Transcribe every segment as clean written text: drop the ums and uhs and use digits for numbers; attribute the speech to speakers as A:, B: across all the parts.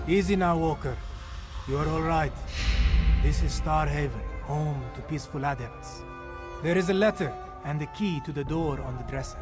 A: Easy now, Walker. You're all right. This is Starhaven, home to peaceful adepts. There is a letter and the key to the door on the dresser.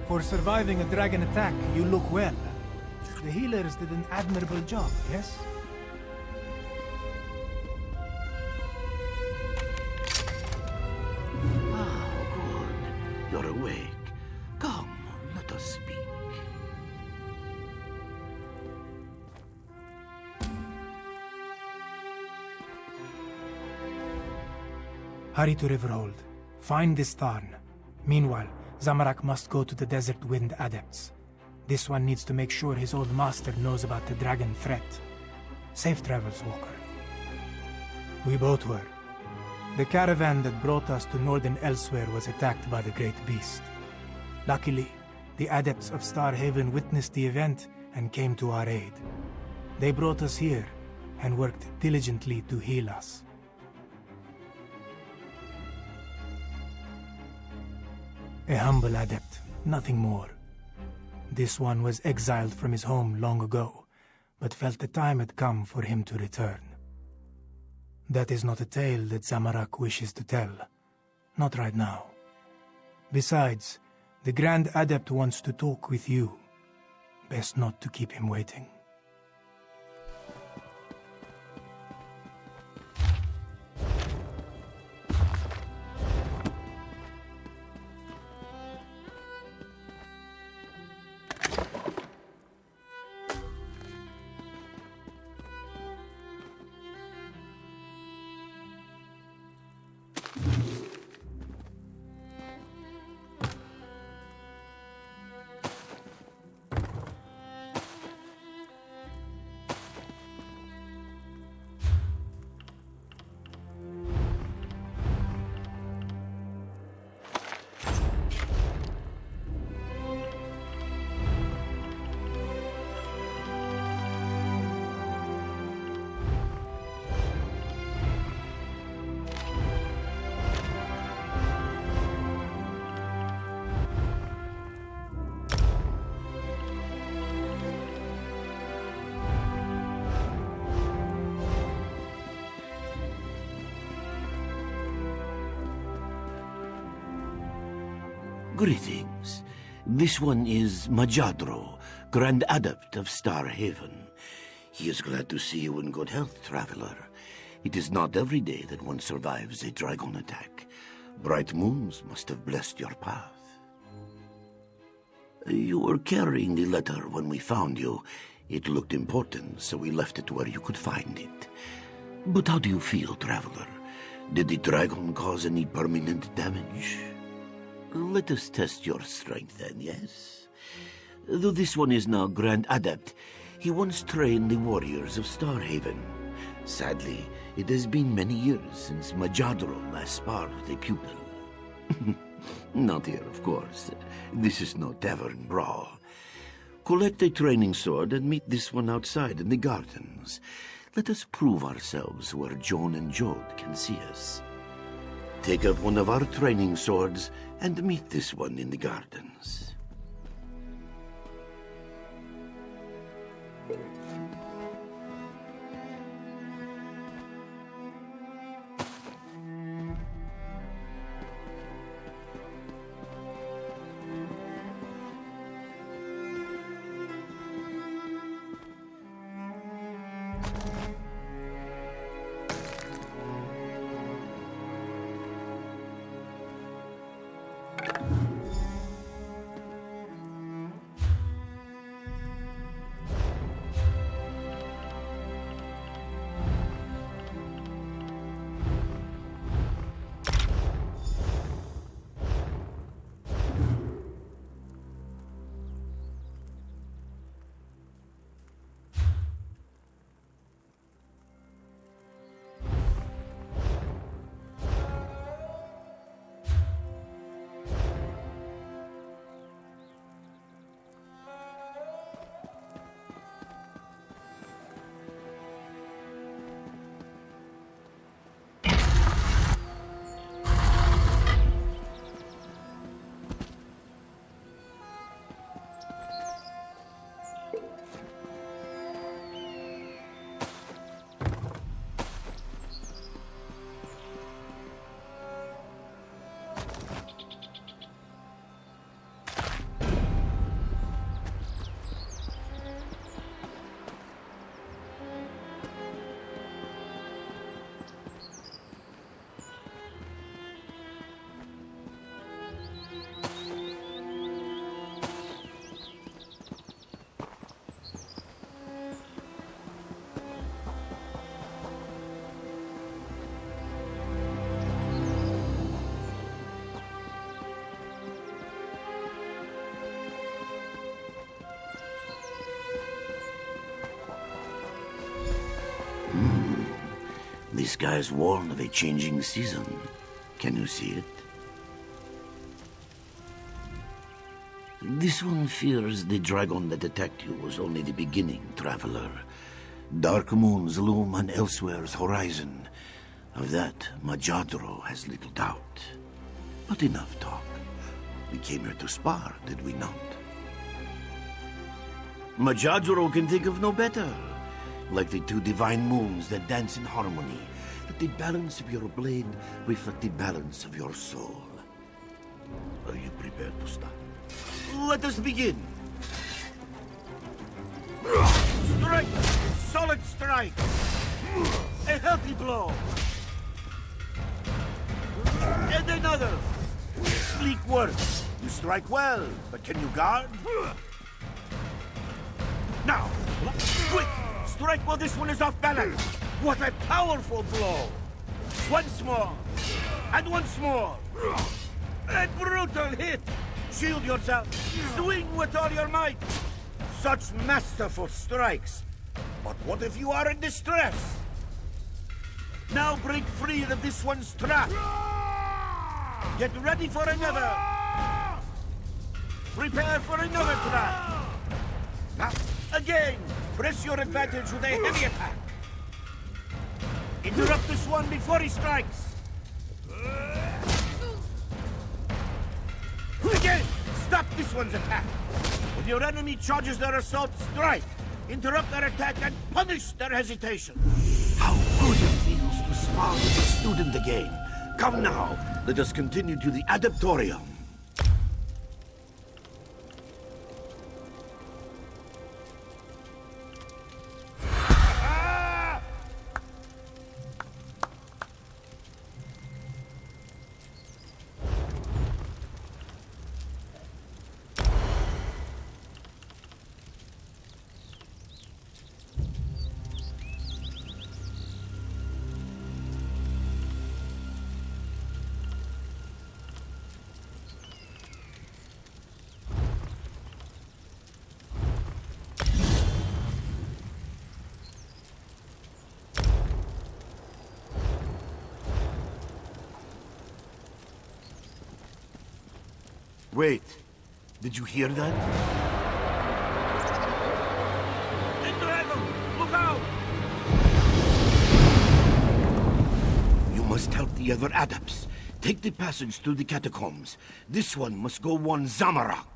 A: For surviving a dragon attack, you look well. The healers did an admirable job, yes?
B: Ah, good. You're awake. Come, let us speak.
A: Hurry to Riverhold. Find this Tharn. Meanwhile, Zamorak must go to the Desert Wind Adepts. This one needs to make sure his old master knows about the dragon threat. Safe travels, Walker. We both were. The caravan that brought us to Northern Elsewhere was attacked by the Great Beast. Luckily, the Adepts of Starhaven witnessed the event and came to our aid. They brought us here and worked diligently to heal us. A humble adept, nothing more. This one was exiled from his home long ago, but felt the time had come for him to return. That is not a tale that Zamorak wishes to tell. Not right now. Besides, the Grand Adept wants to talk with you. Best not to keep him waiting.
B: Greetings. This one is Majadro, Grand Adept of Star Haven. He is glad to see you in good health, traveler. It is not every day that one survives a dragon attack. Bright moons must have blessed your path. You were carrying the letter when we found you. It looked important, so we left it where you could find it. But how do you feel, traveler? Did the dragon cause any permanent damage? Let us test your strength then, yes? Though this one is now Grand Adept, he once trained the warriors of Starhaven. Sadly, it has been many years since Majadro last sparred with a pupil. Not here, of course. This is no tavern brawl. Collect a training sword and meet this one outside in the gardens. Let us prove ourselves where Joan and Jode can see us. Take out one of our training swords and meet this one in the gardens. The skies warn of a changing season. Can you see it? This one fears the dragon that attacked you was only the beginning, traveler. Dark moons loom on elsewhere's horizon. Of that, Majadro has little doubt. But enough talk. We came here to spar, did we not? Majadro can think of no better. Like the two divine moons that dance in harmony, let the balance of your blade reflect the balance of your soul. Are you prepared to start? Let us begin. Strike! Solid strike! A healthy blow! And another! Sleek work. You strike well, but can you guard? Now, quick! Strike while this one is off balance! What a powerful blow! Once more! And once more! A brutal hit! Shield yourself! Swing with all your might! Such masterful strikes! But what if you are in distress? Now break free of this one's trap! Get ready for another! Prepare for another trap! Now, again! Press your advantage with a heavy attack! Interrupt this one before he strikes! Again! Stop this one's attack! When your enemy charges their assault, strike! Interrupt their attack and punish their hesitation! How good it feels to spar with a student again! Come now, let us continue to the Adeptorium. Wait. Did you hear that?
C: The dragon! Look out!
B: You must help the other adepts. Take the passage through the catacombs. This one must go one Zamorak.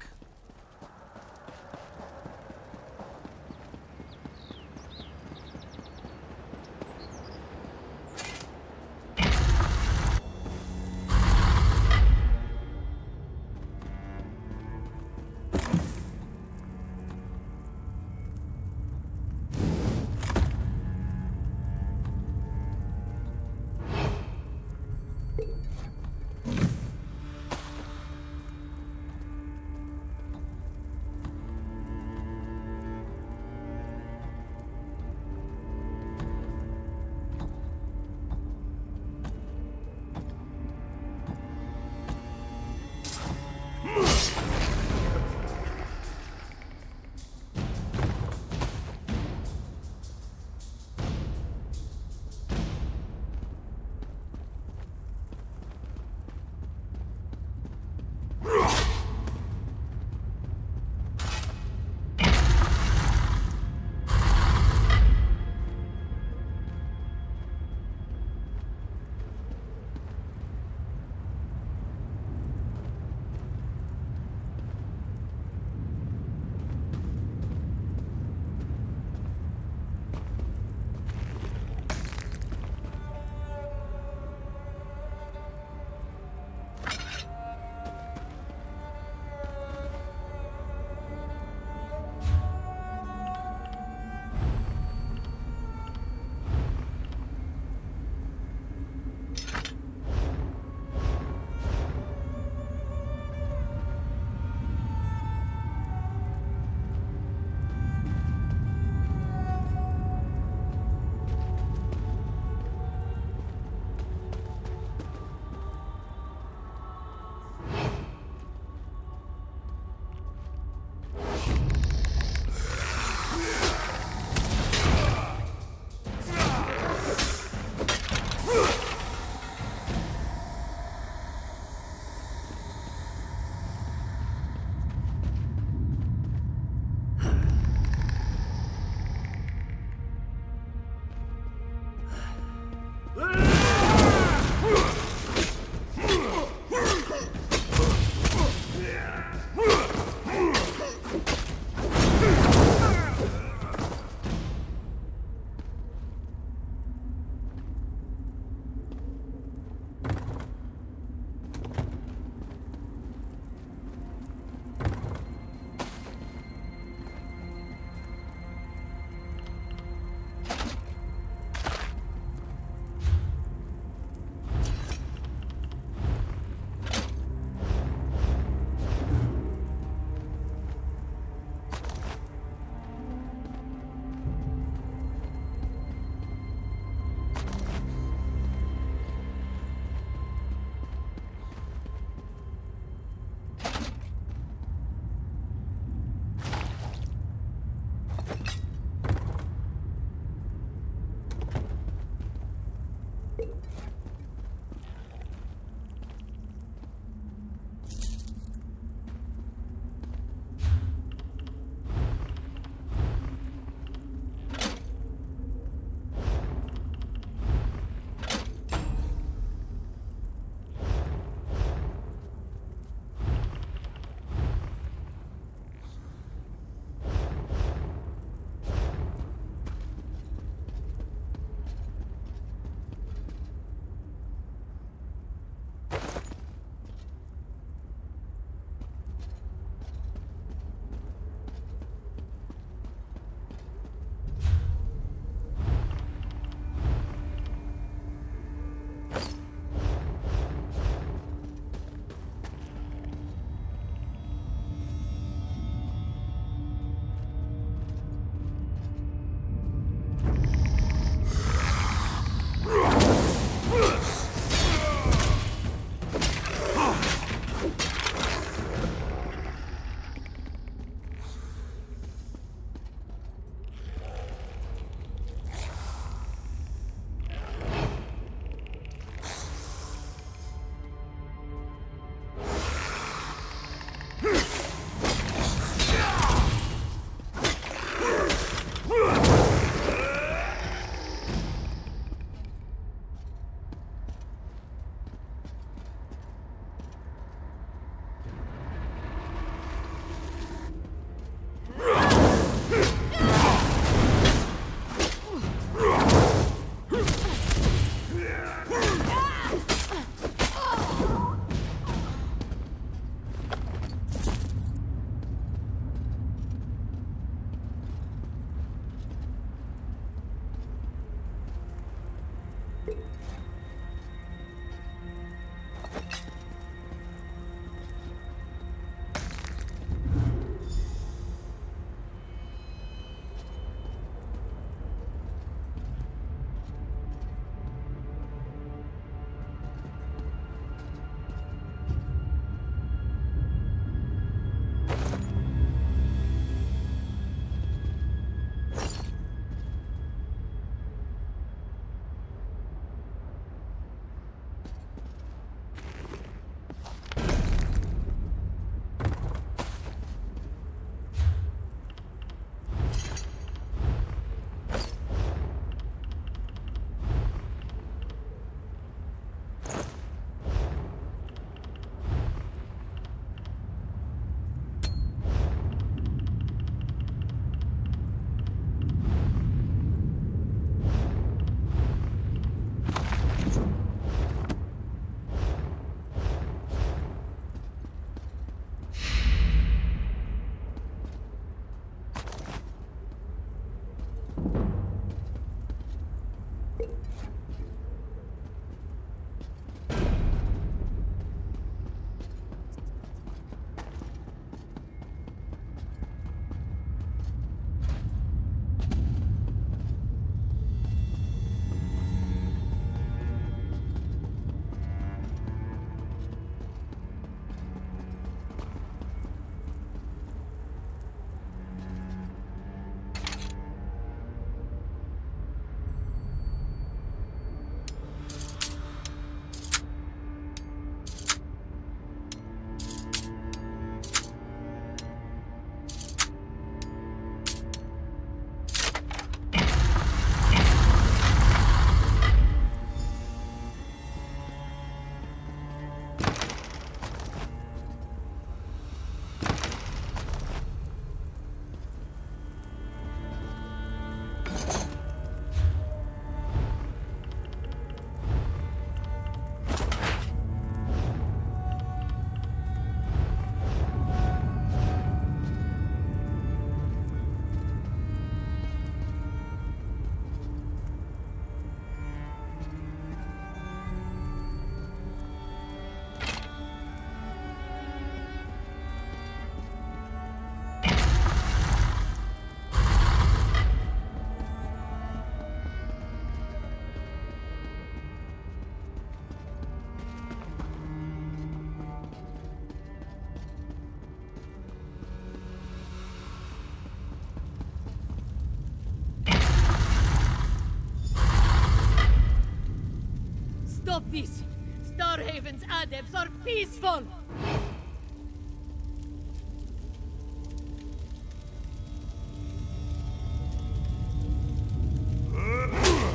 D: stop this! Starhaven's adepts are peaceful!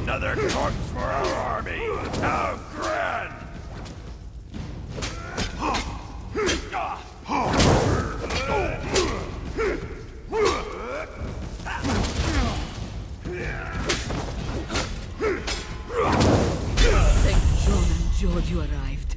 C: Another corpse for our army! How grand!
D: Thank John and George you arrived.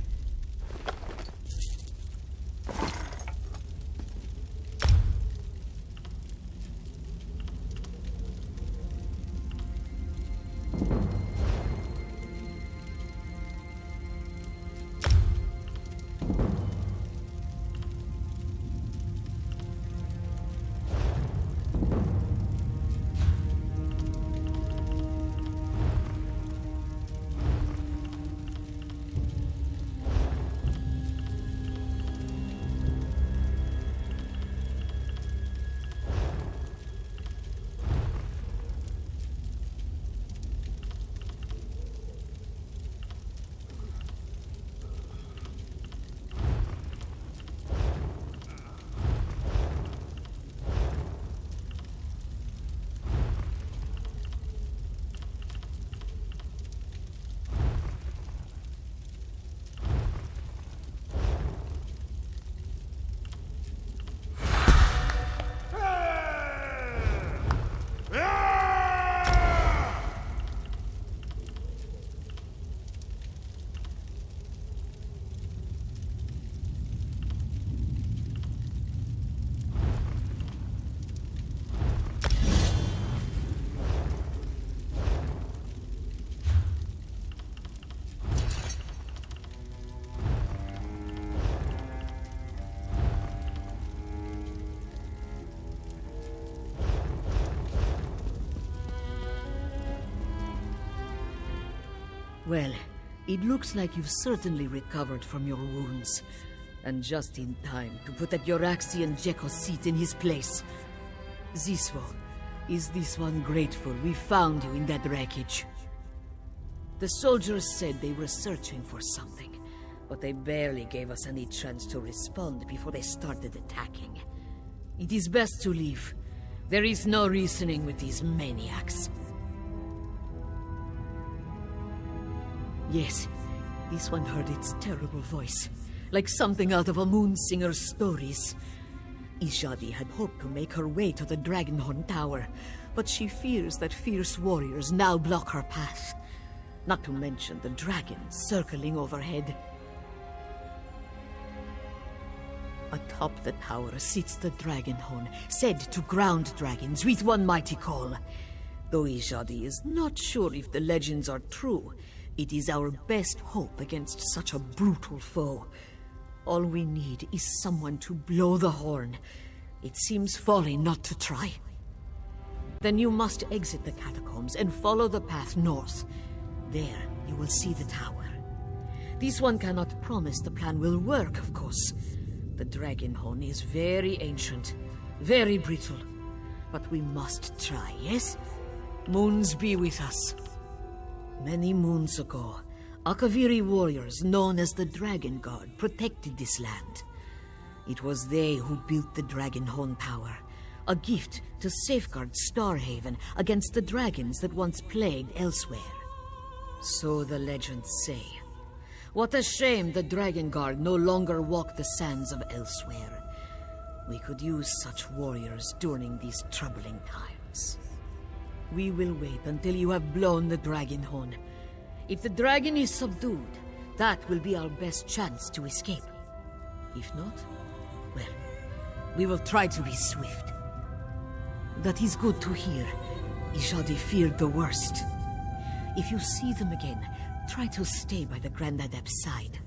D: Well, it looks like you've certainly recovered from your wounds. And just in time to put at Yoraxian Jeko's seat in his place. Ziswo, is this one grateful we found you in that wreckage? The soldiers said they were searching for something, but they barely gave us any chance to respond before they started attacking. It is best to leave. There is no reasoning with these maniacs. Yes, this one heard its terrible voice, like something out of a Moonsinger's stories. Ishadi had hoped to make her way to the Dragonhorn Tower, but she fears that fierce warriors now block her path. Not to mention the dragons circling overhead. Atop the tower sits the Dragonhorn, said to ground dragons with one mighty call. Though Ishadi is not sure if the legends are true, it is our best hope against such a brutal foe. All we need is someone to blow the horn. It seems folly not to try. Then you must exit the catacombs and follow the path north. There, you will see the tower. This one cannot promise the plan will work, of course. The Dragonhorn is very ancient, very brittle. But we must try, yes? Moons be with us. Many moons ago, Akaviri warriors known as the Dragon Guard protected this land. It was they who built the Dragonhorn Tower, a gift to safeguard Starhaven against the dragons that once plagued elsewhere. So the legends say. What a shame the Dragon Guard no longer walk the sands of elsewhere. We could use such warriors during these troubling times. We will wait until you have blown the Dragonhorn. If the dragon is subdued, that will be our best chance to escape. If not, well, we will try to be swift. That is good to hear. Ishadi feared the worst. If you see them again, try to stay by the Grand Adept's side.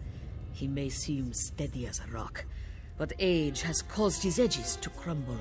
D: He may seem steady as a rock, but age has caused his edges to crumble.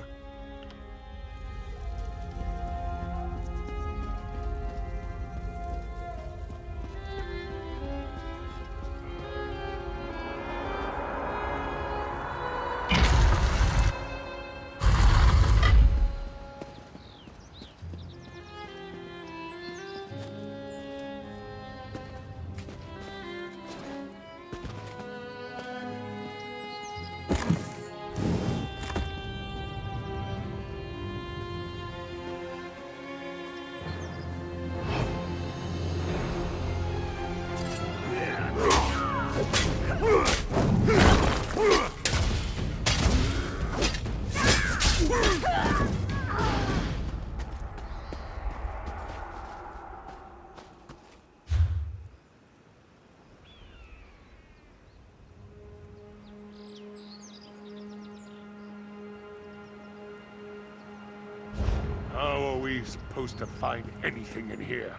C: we supposed to find anything in here?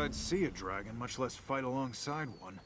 E: I'd see a dragon, much less fight alongside one.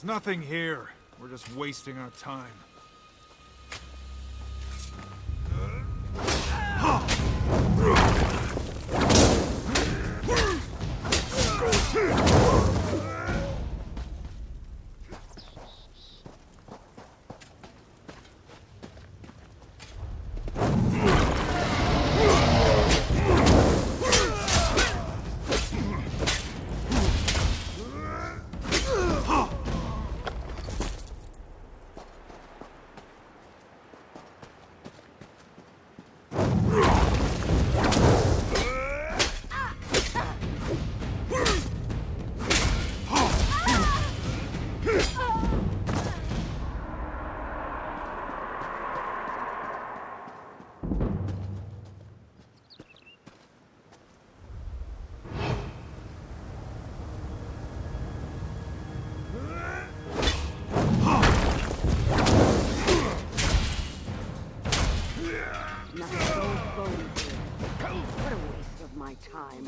E: There's nothing here. We're just wasting our time.
F: What a waste of my time.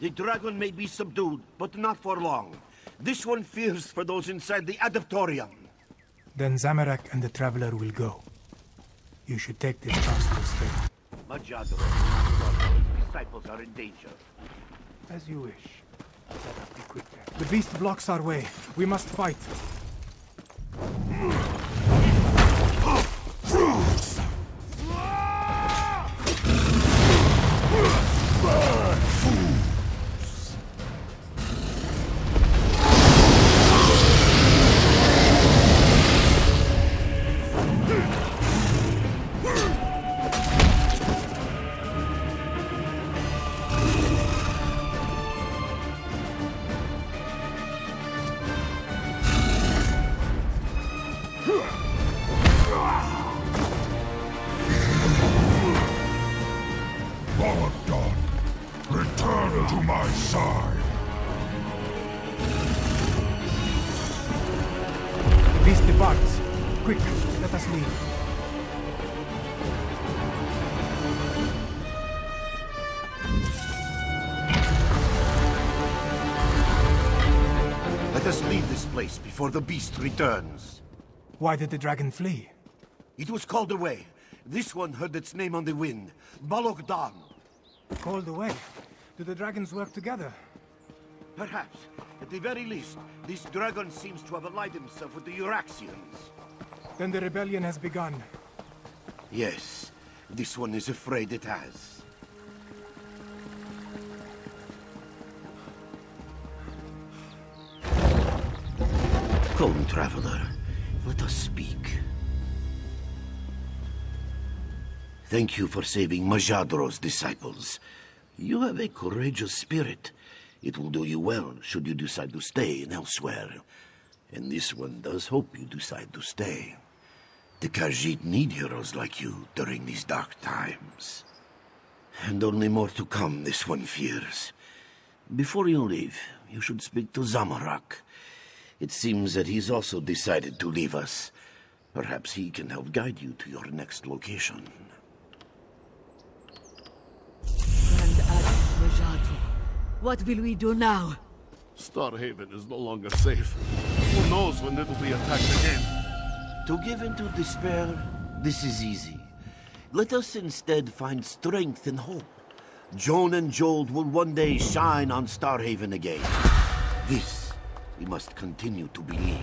B: The dragon may be subdued, but not for long. This one fears for those inside the Adeptorium.
A: Then Zamorak and the Traveler will go. You should take this chance to escape.
B: Majadro and his disciples are in danger.
A: As you wish. Let us be quick then. The beast blocks our way. We must fight.
C: Bogdan, return to my side.
A: The beast departs. Quick, let us leave.
B: Let us leave this place before the beast returns.
A: Why did the dragon flee?
B: It was called away. This one heard its name on the wind. Balogdan.
A: Called away. Do the dragons work together?
B: Perhaps. At the very least, this dragon seems to have allied himself with the Euraxians.
A: Then the rebellion has begun.
B: Yes, this one is afraid it has. Come, traveler. Let us speak. Thank you for saving Majadro's disciples. You have a courageous spirit. It will do you well should you decide to stay elsewhere. And this one does hope you decide to stay. The Khajiit need heroes like you during these dark times. And only more to come, this one fears. Before you leave, you should speak to Zamorak. It seems that he's also decided to leave us. Perhaps he can help guide you to your next location.
D: Grand Adept Majadro, what will we do now?
G: Starhaven is no longer safe. Who knows when it'll be attacked again?
B: To give in to despair, this is easy. Let us instead find strength and hope. Joan and Joel will one day shine on Starhaven again. This we must continue to believe.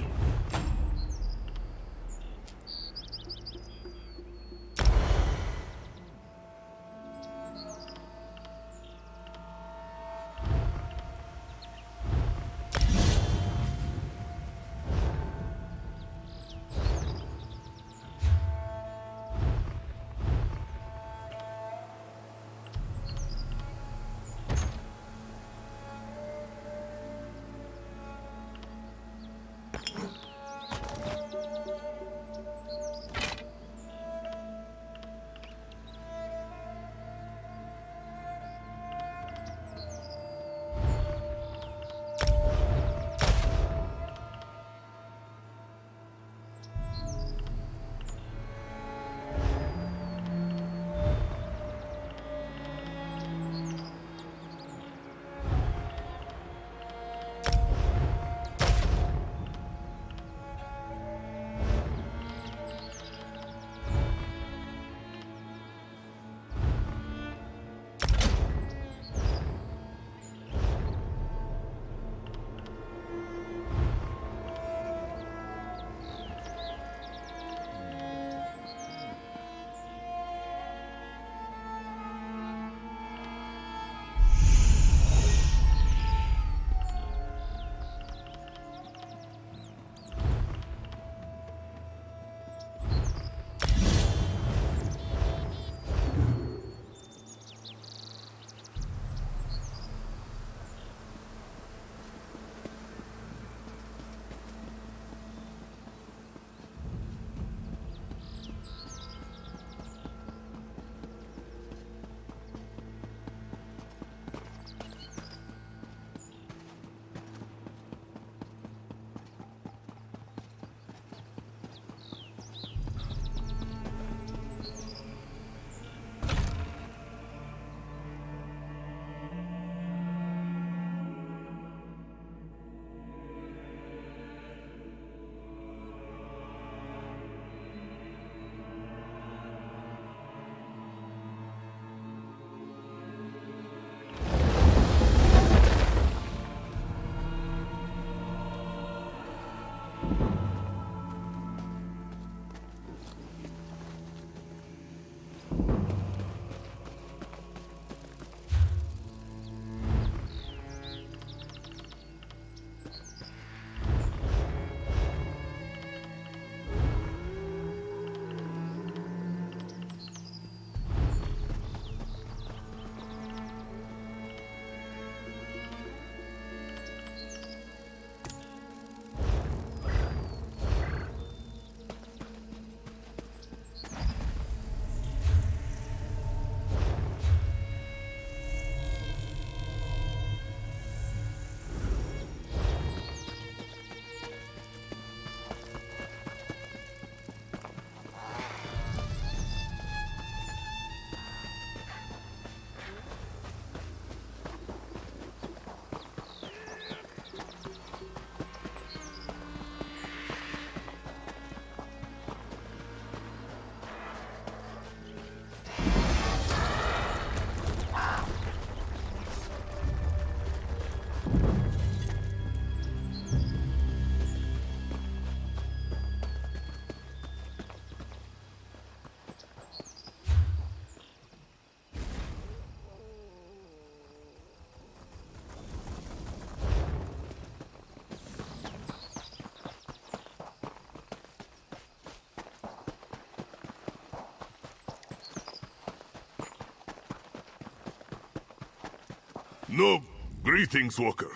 G: No, greetings, Walker.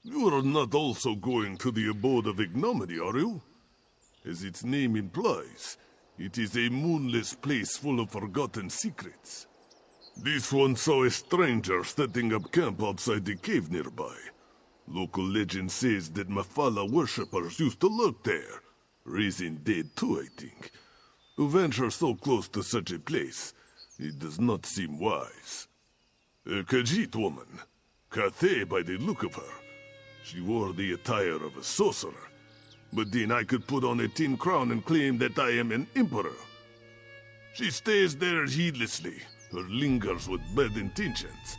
G: You are not also going to the abode of ignominy, are you? As its name implies, it is a moonless place full of forgotten secrets. This one saw a stranger setting up camp outside the cave nearby. Local legend says that Mafala worshippers used to lurk there. Raising dead too, I think. To venture so close to such a place, it does not seem wise. A Khajiit woman. Cathay by the look of her. She wore the attire of a sorcerer. But then I could put on a tin crown and claim that I am an emperor. She stays there heedlessly, or lingers with bad intentions.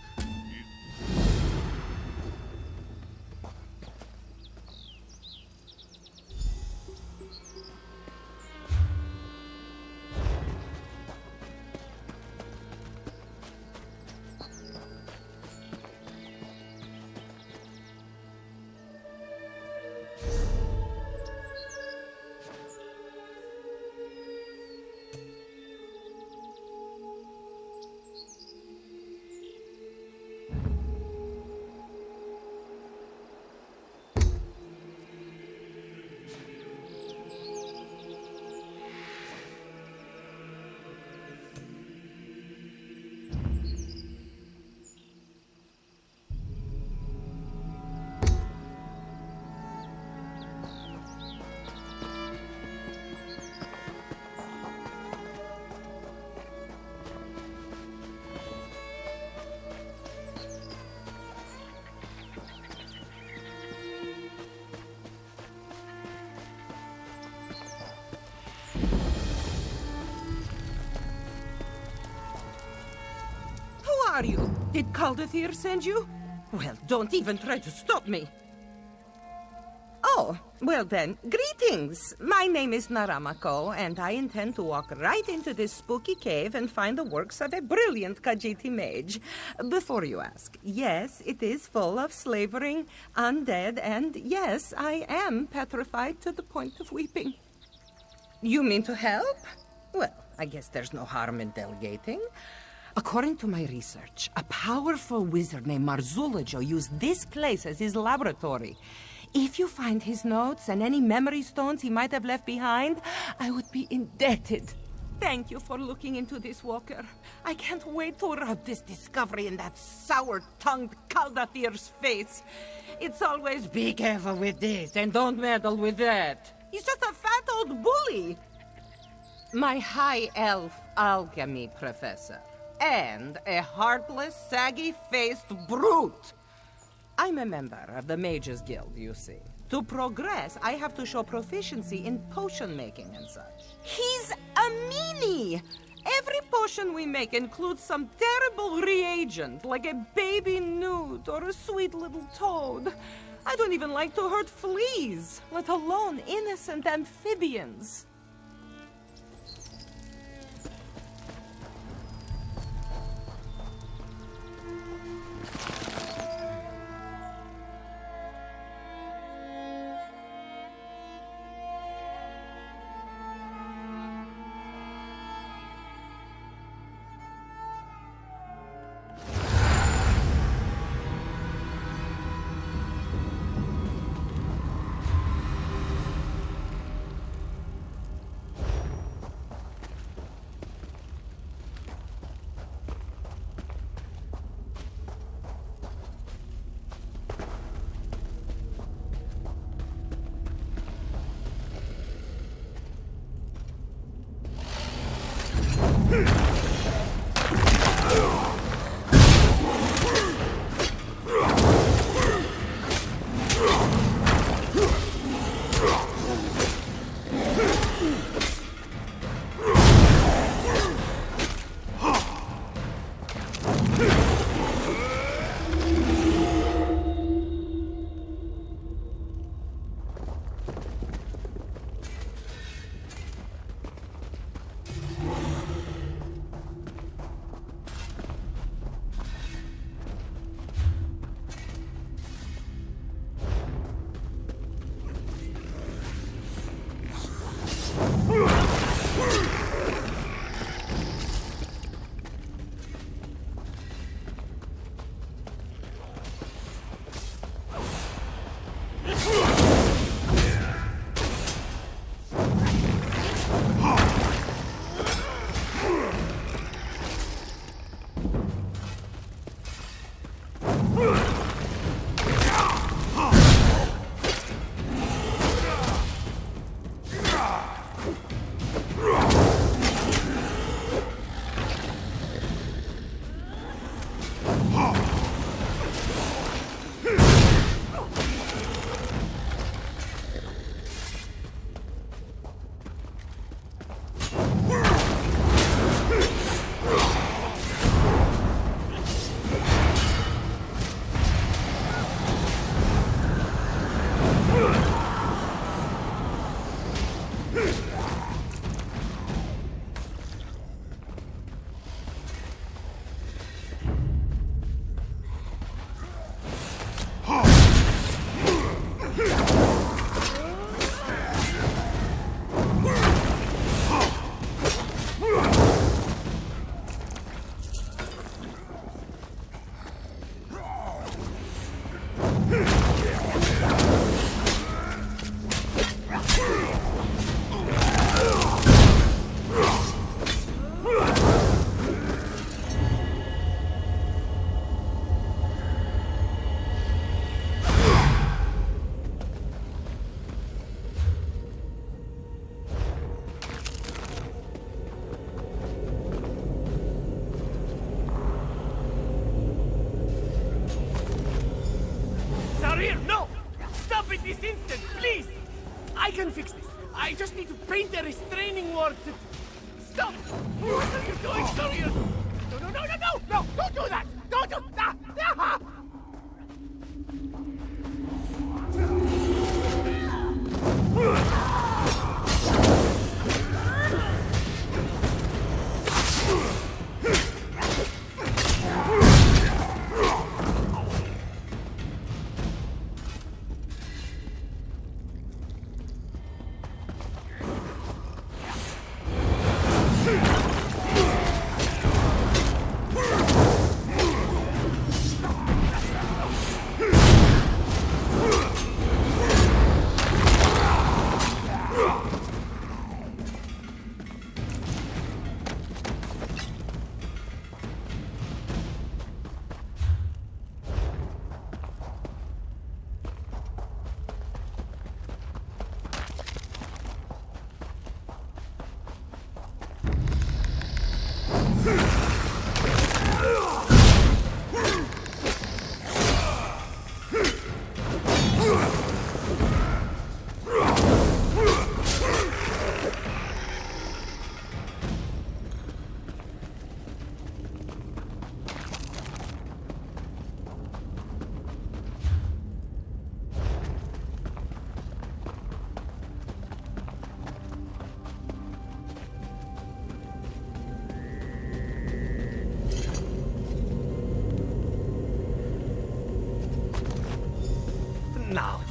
F: Are you? Did Caldathir send you? Well, don't even try to stop me. Oh, well then, greetings. My name is Naramako, and I intend to walk right into this spooky cave and find the works of a brilliant Khajiiti mage. Before you ask, yes, it is full of slavering, undead, and yes, I am petrified to the point of weeping. You mean to help? Well, I guess there's no harm in delegating. According to my research, a powerful wizard named Marzulajo used this place as his laboratory. If you find his notes and any memory stones he might have left behind, I would be indebted. Thank you for looking into this, Walker. I can't wait to rub this discovery in that sour-tongued Caldathir's face. It's always, be careful with this and don't meddle with that. He's just a fat old bully. My high elf alchemy professor. And a heartless, saggy-faced brute. I'm a member of the Mages Guild, you see. To progress, I have to show proficiency in potion making and such. He's a meanie! Every potion we make includes some terrible reagent, like a baby newt or a sweet little toad. I don't even like to hurt fleas, let alone innocent amphibians.
H: this instant, please! I can fix this. I just need to paint a restraining word. Stop! What are you doing, Sorian? No, no, no, no, no! No! Don't do that! Don't do that! Ah!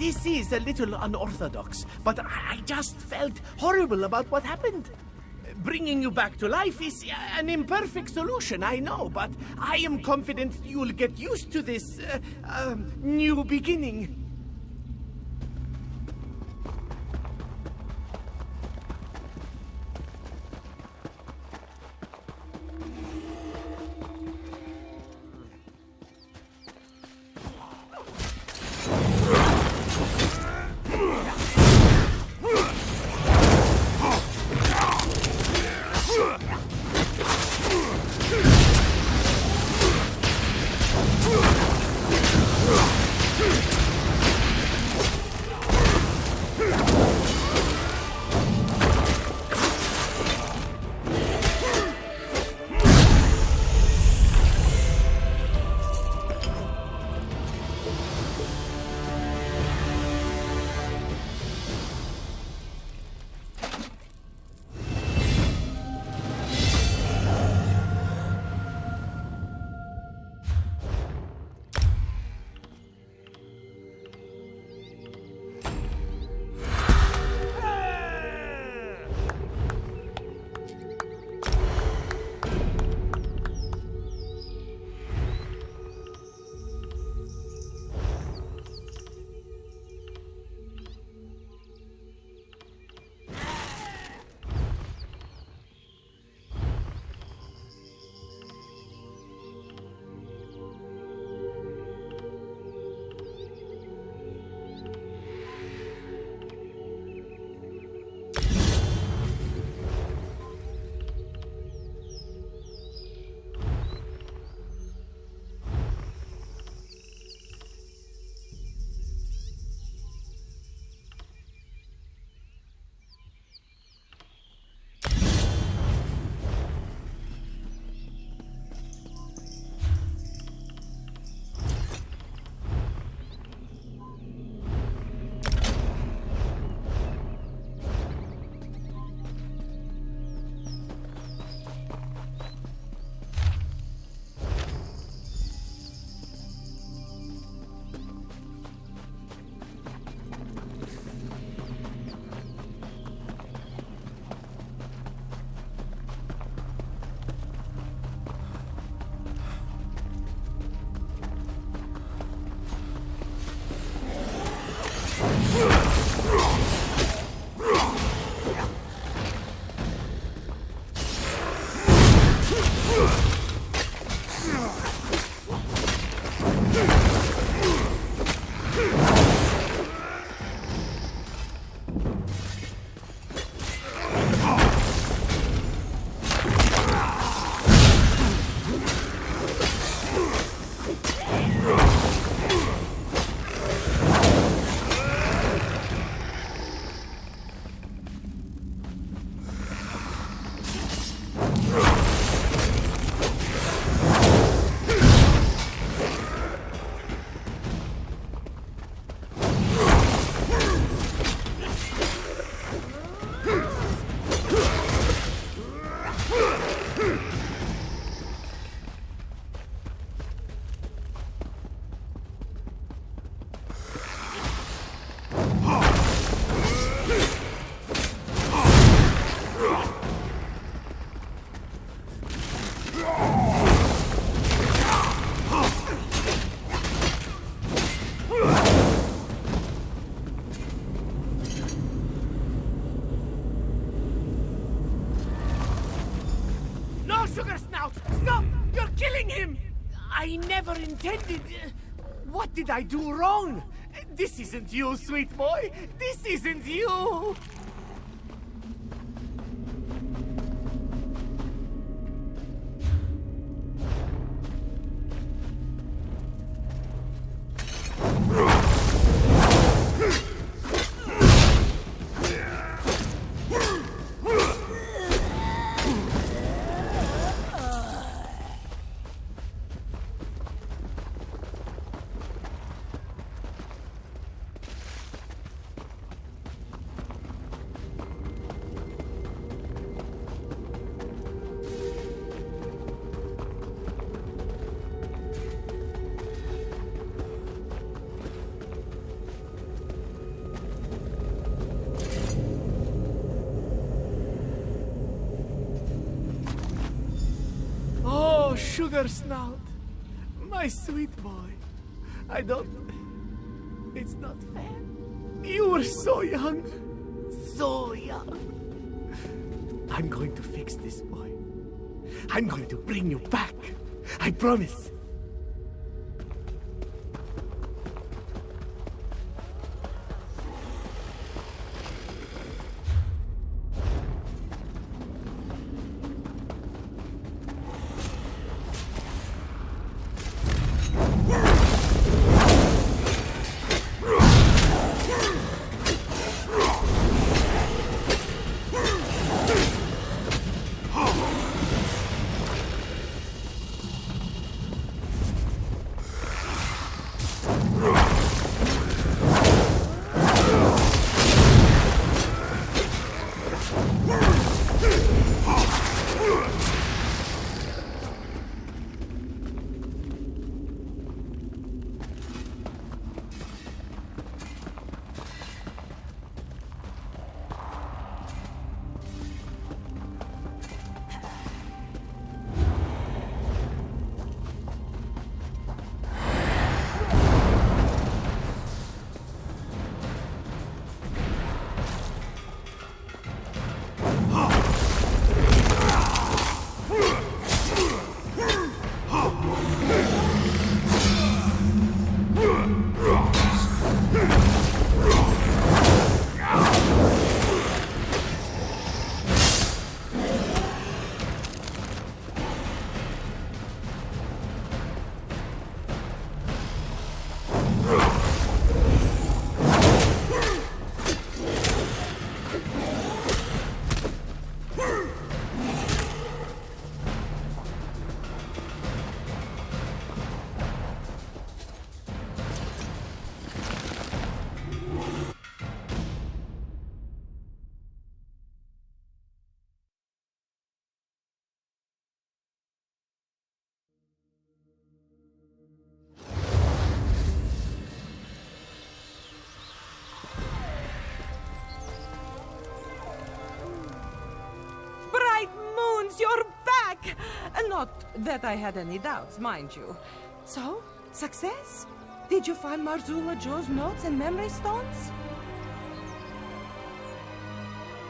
H: this is a little unorthodox, but I just felt horrible about what happened. Bringing you back to life is an imperfect solution, I know, but I am confident you'll get used to this new beginning. Sugar Snout! Stop! You're killing him! I never intended... What did I do wrong? This isn't you, sweet boy! This isn't you! sugar snout. My sweet boy. I don't... It's not fair. You were so young. So young. I'm going to fix this, boy. I'm going to bring you back. I promise.
F: You're back! Not that I had any doubts, mind you. So, success? Did you find Marzula Joe's notes and memory stones?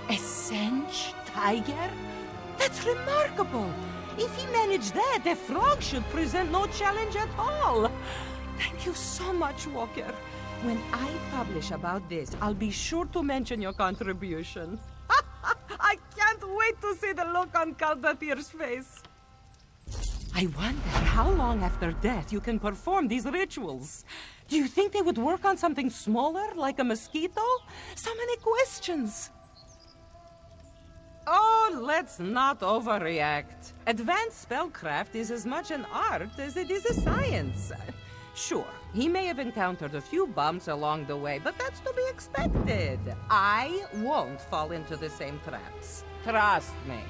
F: A Sench tiger? That's remarkable! If he managed that, the frog should present no challenge at all. Thank you so much, Walker. When I publish about this, I'll be sure to mention your contribution. I can't wait to see the look on Kaldathir's face. I wonder how long after death you can perform these rituals. Do you think they would work on something smaller, like a mosquito? So many questions. Oh, let's not overreact. Advanced spellcraft is as much an art as it is a science. Sure, he may have encountered a few bumps along the way, but that's to be expected. I won't fall into the same traps. Trust me.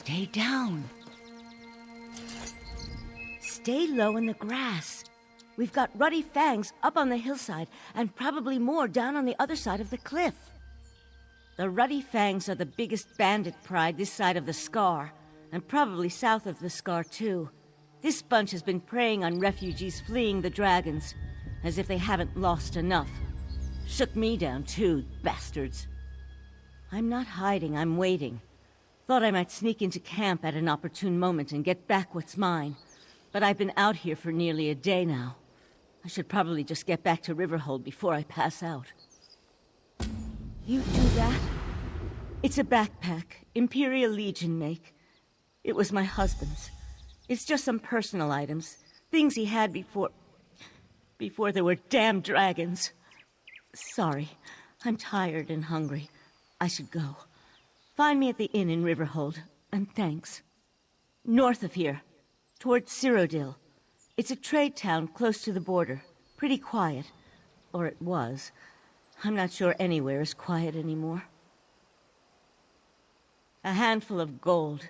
I: Stay down. Stay low in the grass. We've got ruddy fangs up on the hillside, and probably more down on the other side of the cliff. The ruddy fangs are the biggest bandit pride this side of the Scar, and probably south of the Scar too. This bunch has been preying on refugees fleeing the dragons, as if they haven't lost enough. Shook me down too, bastards. I'm not hiding, I'm waiting. Thought I might sneak into camp at an opportune moment and get back what's mine. But I've been out here for nearly a day now. I should probably just get back to Riverhold before I pass out. You do that? It's a backpack, Imperial Legion make. It was my husband's. It's just some personal items, things he had before there were damn dragons. Sorry, I'm tired and hungry. I should go. Find me at the inn in Riverhold, and thanks. North of here, towards Cyrodiil. It's a trade town close to the border. Pretty quiet. Or it was. I'm not sure anywhere is quiet anymore. A handful of gold.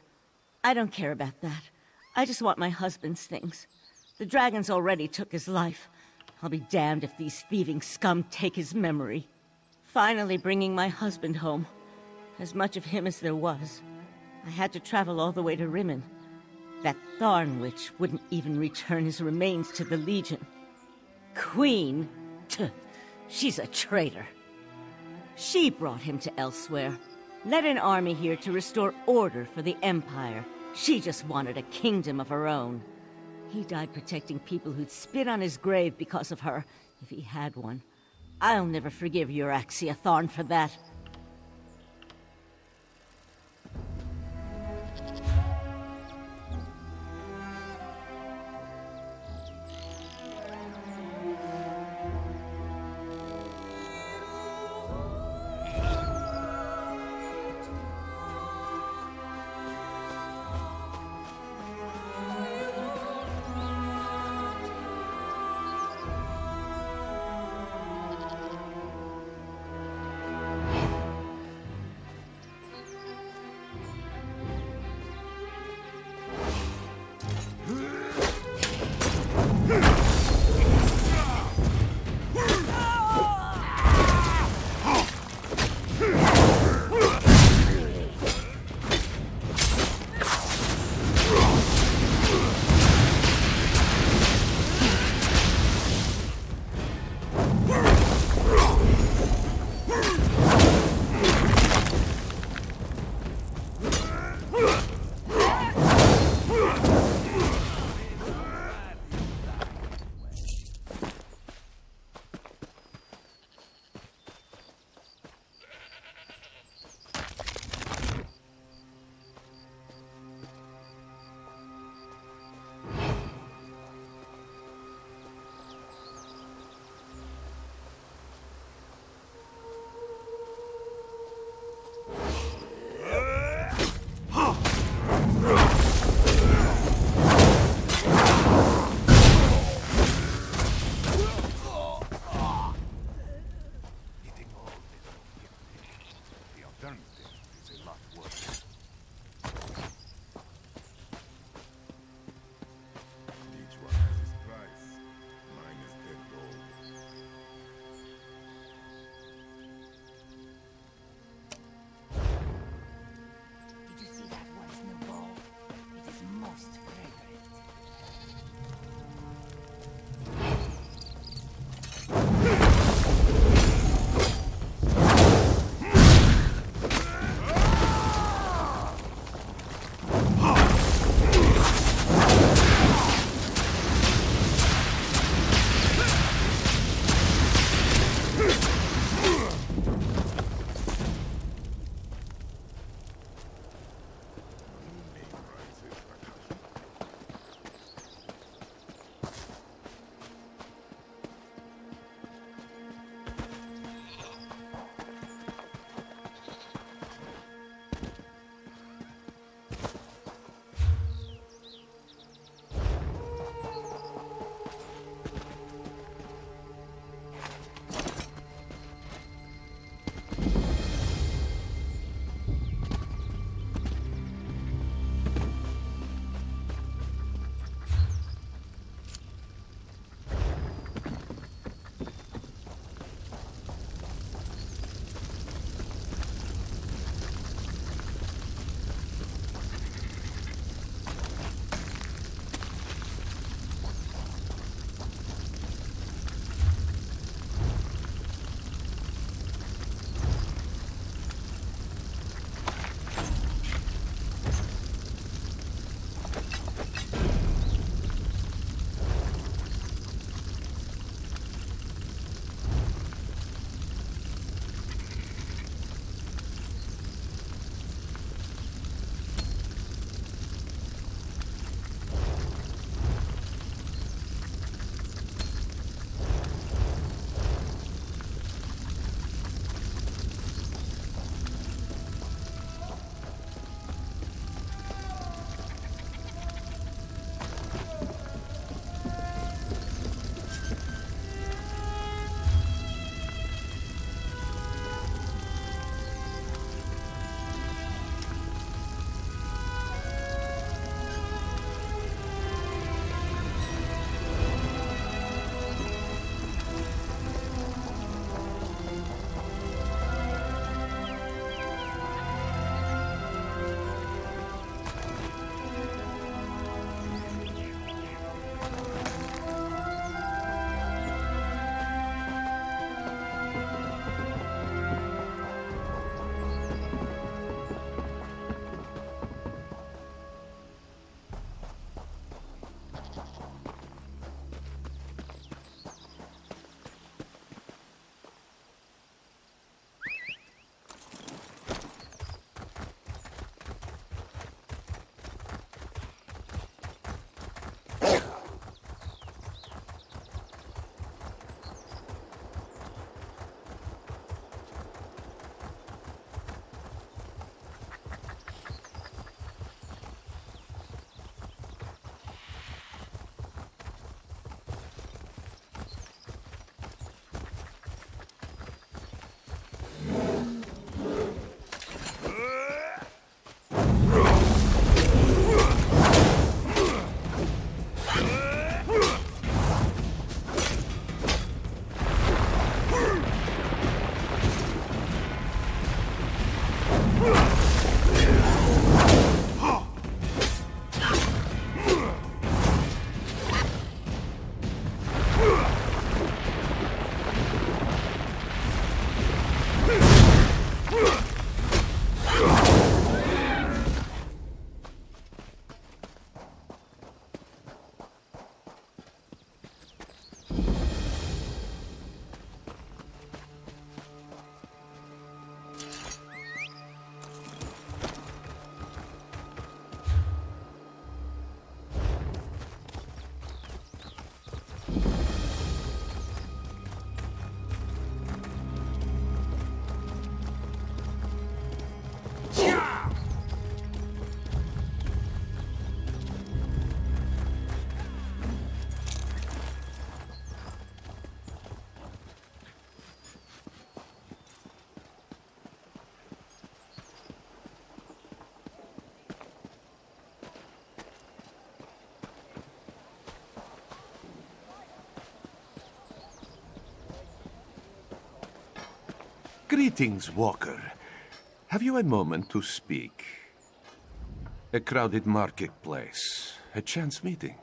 I: I don't care about that. I just want my husband's things. The dragons already took his life. I'll be damned if these thieving scum take his memory. Finally bringing my husband home. As much of him as there was. I had to travel all the way to Rimmen. That Tharn witch wouldn't even return his remains to the Legion. Queen? Tuh, she's a traitor. She brought him to elsewhere. Led an army here to restore order for the Empire. She just wanted a kingdom of her own. He died protecting people who'd spit on his grave because of her, if he had one. I'll never forgive Euraxia Tharn for that.
J: Greetings, Walker. Have you a moment to speak? A crowded marketplace, a chance meeting,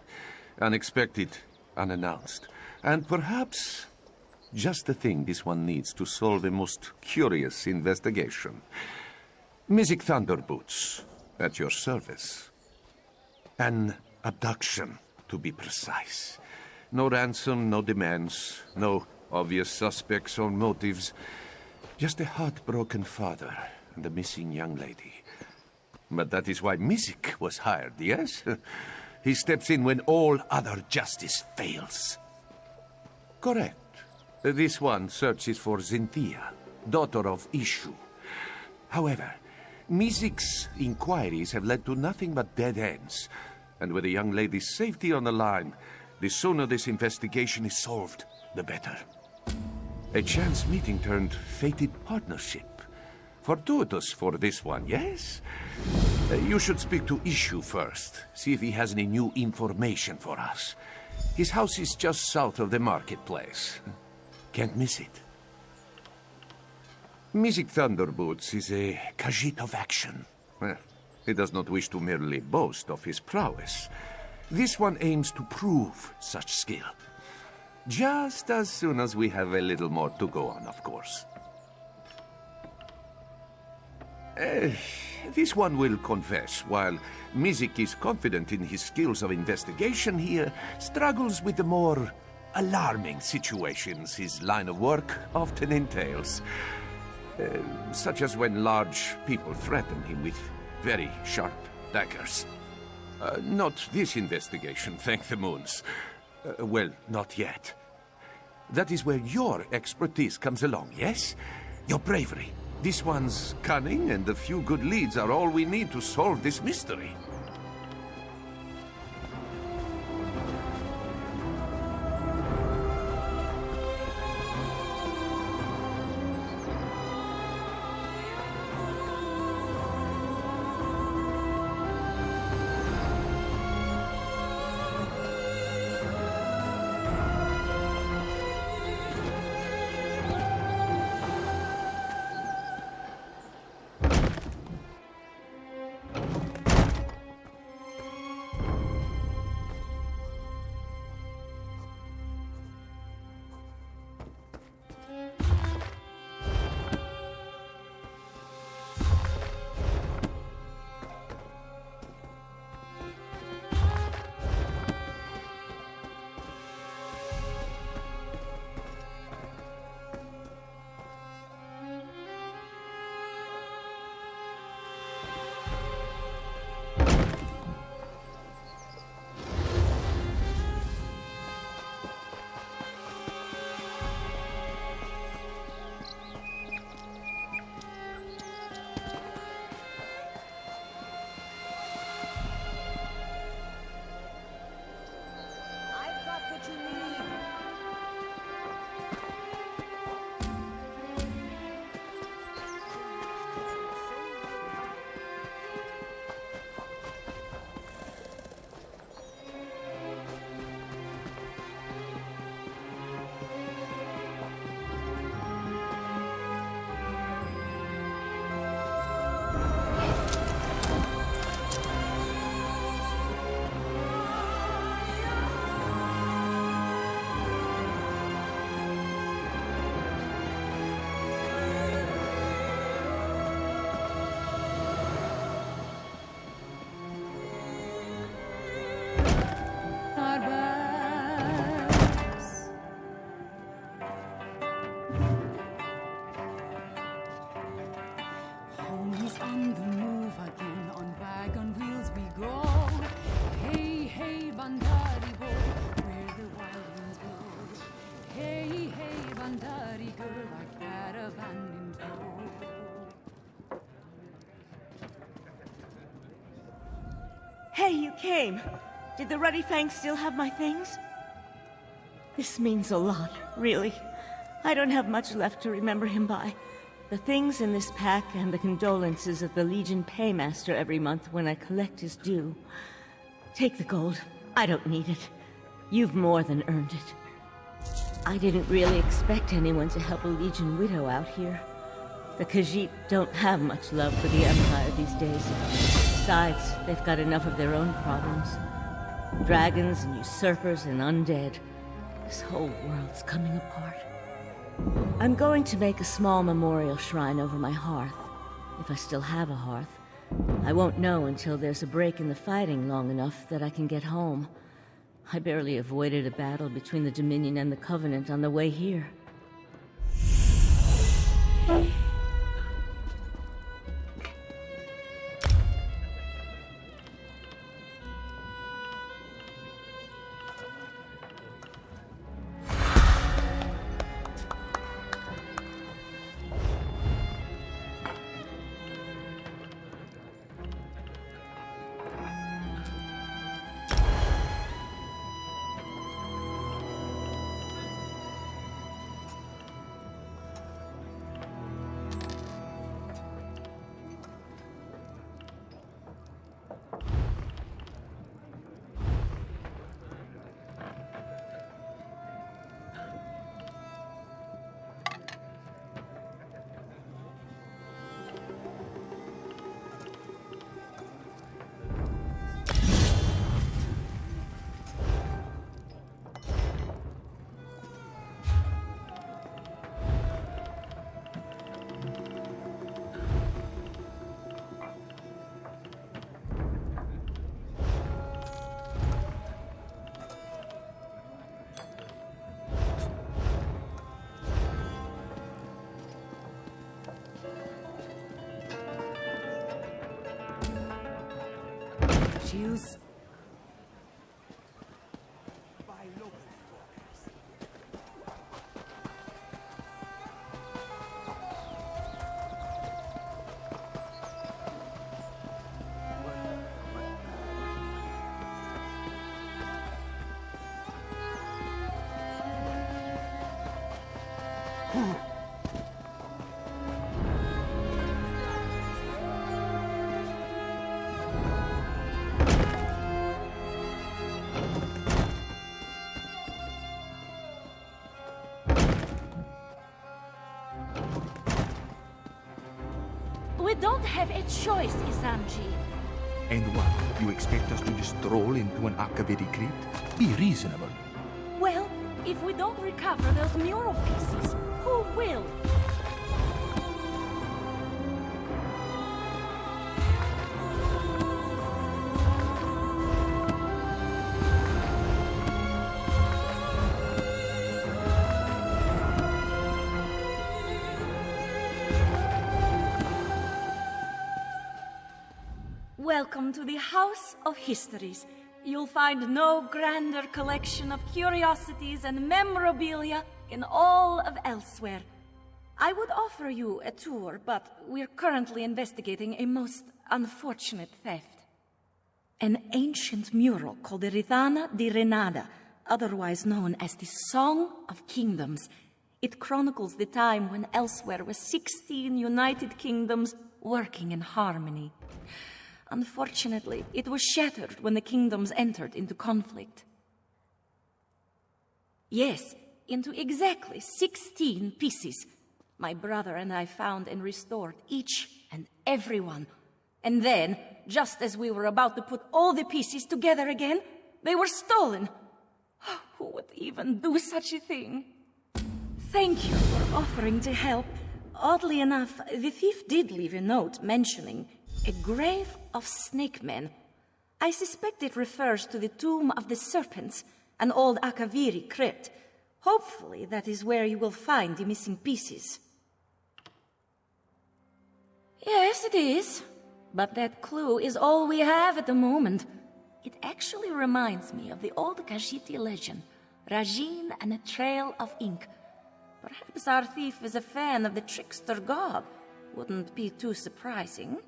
J: unexpected, unannounced, and perhaps just the thing this one needs to solve a most curious investigation. Mystic Thunderboots, at your service. An abduction, to be precise. No ransom, no demands, no obvious suspects or motives. Just a heartbroken father and a missing young lady. But that is why Mystic was hired, yes? He steps in when all other justice fails. Correct. This one searches for Xynthia, daughter of Ishu. However, Mystic's inquiries have led to nothing but dead ends. And with the young lady's safety on the line, the sooner this investigation is solved, the better. A chance meeting turned fated partnership. Fortuitous for this one, yes? You should speak to Ishu first. See if he has any new information for us. His house is just south of the marketplace. Can't miss it. Mystic Thunderboots is a Khajiit of action. Well, he does not wish to merely boast of his prowess. This one aims to prove such skill. Just as soon as we have a little more to go on, of course. This one will confess, while Mystic is confident in his skills of investigation, he struggles with the more alarming situations his line of work often entails. Such as when large people threaten him with very sharp daggers. Not this investigation, thank the moons. Well, not yet. That is where your expertise comes along, yes? Your bravery. This one's cunning, and a few good leads are all we need to solve this mystery.
I: Hey, you came. Did the Ruddy Fang still have my things? This means a lot, really. I don't have much left to remember him by. The things in this pack and the condolences of the Legion Paymaster every month when I collect his due. Take the gold. I don't need it. You've more than earned it. I didn't really expect anyone to help a Legion widow out here. The Khajiit don't have much love for the Empire these days. Besides, they've got enough of their own problems. Dragons and usurpers and undead. This whole world's coming apart. I'm going to make a small memorial shrine over my hearth. If I still have a hearth. I won't know until there's a break in the fighting long enough that I can get home. I barely avoided a battle between the Dominion and the Covenant on the way here.
F: Use.
K: We don't have a choice, Izanji.
L: And what? You expect us to just stroll into an Akaviri crypt? Be reasonable.
K: Well, if we don't recover those mural pieces, who will? Welcome to the House of Histories. You'll find no grander collection of curiosities and memorabilia in all of Elsewhere. I would offer you a tour, but we're currently investigating a most unfortunate theft. An ancient mural called the Ridana di Renada, otherwise known as the Song of Kingdoms. It chronicles the time when Elsewhere was 16 united kingdoms working in harmony. Unfortunately, it was shattered when the kingdoms entered into conflict. Yes, into exactly 16 pieces. My brother and I found and restored each and every one. And then, just as we were about to put all the pieces together again, they were stolen. Who would even do such a thing? Thank you for offering to help. Oddly enough, the thief did leave a note mentioning a grave of snake men. I suspect it refers to the Tomb of the Serpents, an old Akaviri crypt. Hopefully that is where you will find the missing pieces. Yes, it is. But that clue is all we have at the moment. It actually reminds me of the old Khajiit legend, Rajin and a Trail of Ink. Perhaps our thief is a fan of the trickster god. Wouldn't be too surprising.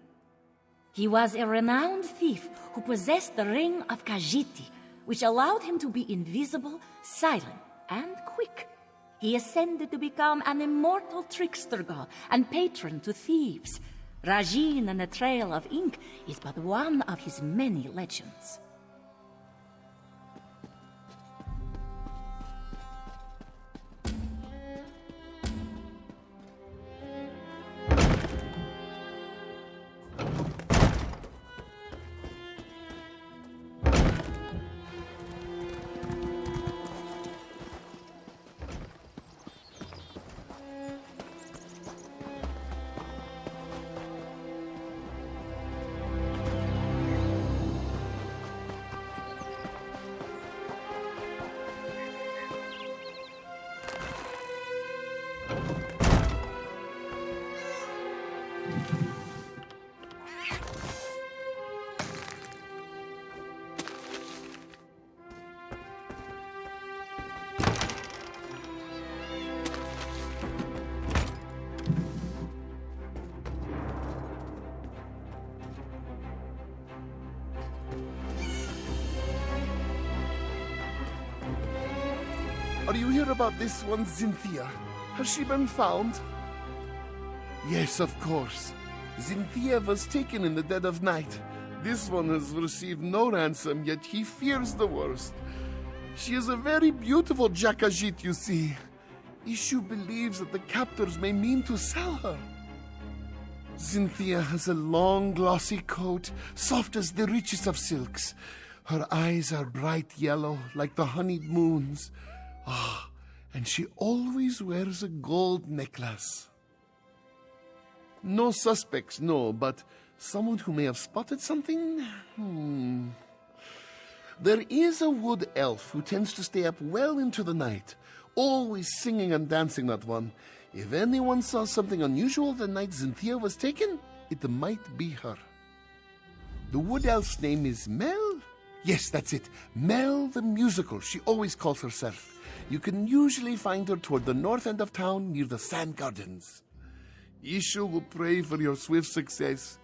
K: He was a renowned thief who possessed the Ring of Khajiit, which allowed him to be invisible, silent, and quick. He ascended to become an immortal trickster god and patron to thieves. Rajin and the Trail of Ink is but one of his many legends.
M: you hear about this one, Cynthia? Has she been found? Yes, of course. Cynthia was taken in the dead of night. This one has received no ransom, yet he fears the worst. She is a very beautiful Jakajit, you see. Ishu believes that the captors may mean to sell her. Cynthia has a long, glossy coat, soft as the richest of silks. Her eyes are bright yellow, like the honeyed moons. Ah, and she always wears a gold necklace. No suspects, no, but someone who may have spotted something? There is a wood elf who tends to stay up well into the night, always singing and dancing, that one. If anyone saw something unusual the night Cynthia was taken, it might be her. The wood elf's name is Mel? Yes, that's it. Mel the Musical, she always calls herself. You can usually find her toward the north end of town near the Sand Gardens. Ishu will pray for your swift success.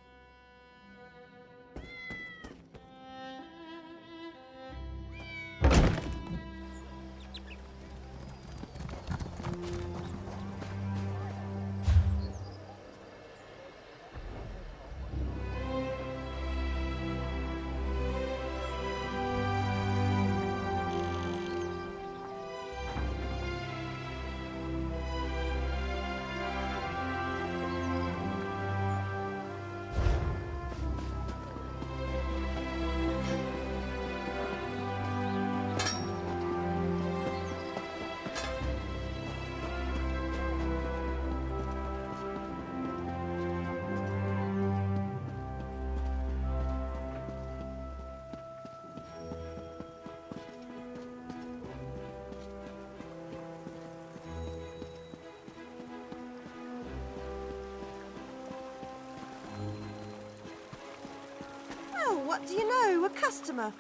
N: What do you know? A customer.